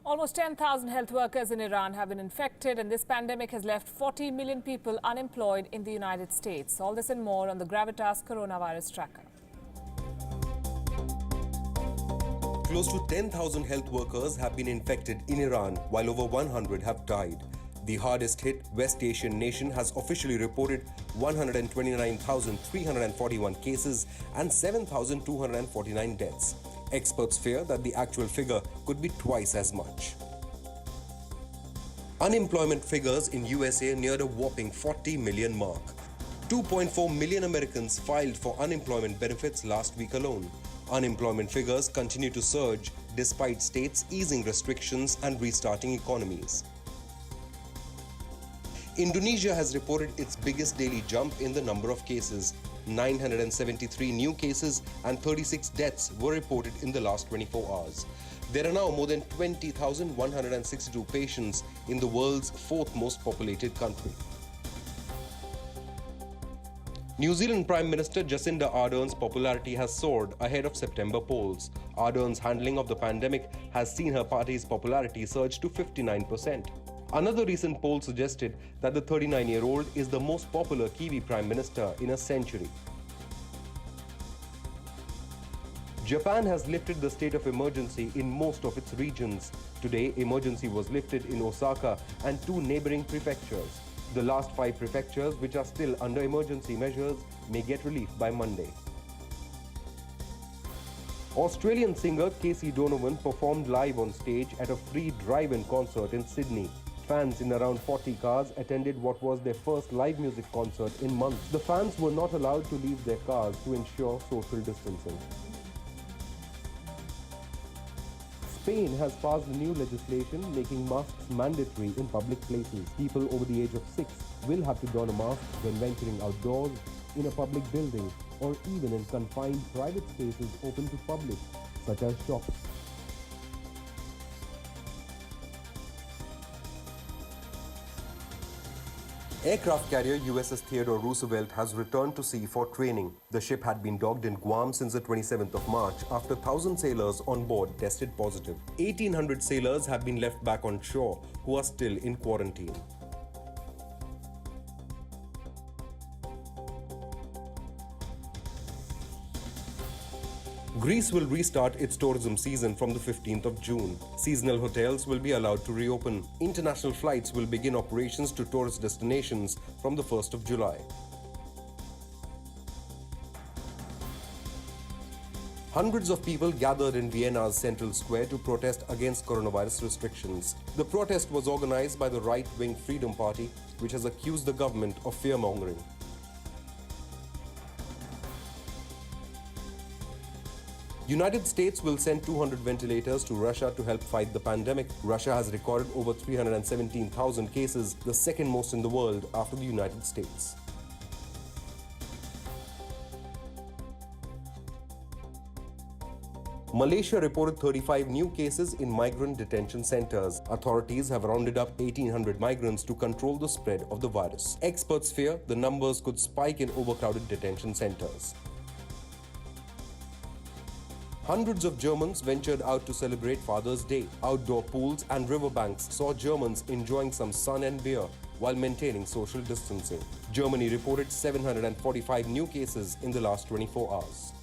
Almost 10,000 health workers in Iran have been infected, and this pandemic has left 40 million people unemployed in the United States. All this and more on the Gravitas Coronavirus Tracker. Close to 10,000 health workers have been infected in Iran, while over 100 have died. The hardest hit West Asian nation has officially reported 129,341 cases and 7,249 deaths. Experts fear that the actual figure could be twice as much. Unemployment figures in USA neared a whopping 40 million mark. 2.4 million Americans filed for unemployment benefits last week alone. Unemployment figures continue to surge despite states easing restrictions and restarting economies. Indonesia has reported its biggest daily jump in the number of cases. 973 new cases and 36 deaths were reported in the last 24 hours. There are now more than 20,162 patients in the world's fourth most populated country. New Zealand Prime Minister Jacinda Ardern's popularity has soared ahead of September polls. Ardern's handling of the pandemic has seen her party's popularity surge to 59%. Another recent poll suggested that the 39-year-old is the most popular Kiwi Prime Minister in a century. Japan has lifted the state of emergency in most of its regions. Today, emergency was lifted in Osaka and 2 neighboring prefectures. The last 5 prefectures, which are still under emergency measures, may get relief by Monday. Australian singer Casey Donovan performed live on stage at a free drive-in concert in Sydney. Fans in around 40 cars attended what was their first live music concert in months. The fans were not allowed to leave their cars to ensure social distancing. Spain has passed new legislation making masks mandatory in public places. People over the age of 6 will have to don a mask when venturing outdoors, in a public building, or even in confined private spaces open to public, such as shops. Aircraft carrier USS Theodore Roosevelt has returned to sea for training. The ship had been docked in Guam since the 27th of March after 1,000 sailors on board tested positive. 1,800 sailors have been left back on shore who are still in quarantine. Greece will restart its tourism season from the 15th of June. Seasonal hotels will be allowed to reopen. International flights will begin operations to tourist destinations from the 1st of July. Hundreds of people gathered in Vienna's central square to protest against coronavirus restrictions. The protest was organized by the right-wing Freedom Party, which has accused the government of fear-mongering. United States will send 200 ventilators to Russia to help fight the pandemic. Russia has recorded over 317,000 cases, the second most in the world after the United States. Malaysia reported 35 new cases in migrant detention centers. Authorities have rounded up 1,800 migrants to control the spread of the virus. Experts fear the numbers could spike in overcrowded detention centers. Hundreds of Germans ventured out to celebrate Father's Day. Outdoor pools and riverbanks saw Germans enjoying some sun and beer while maintaining social distancing. Germany reported 745 new cases in the last 24 hours.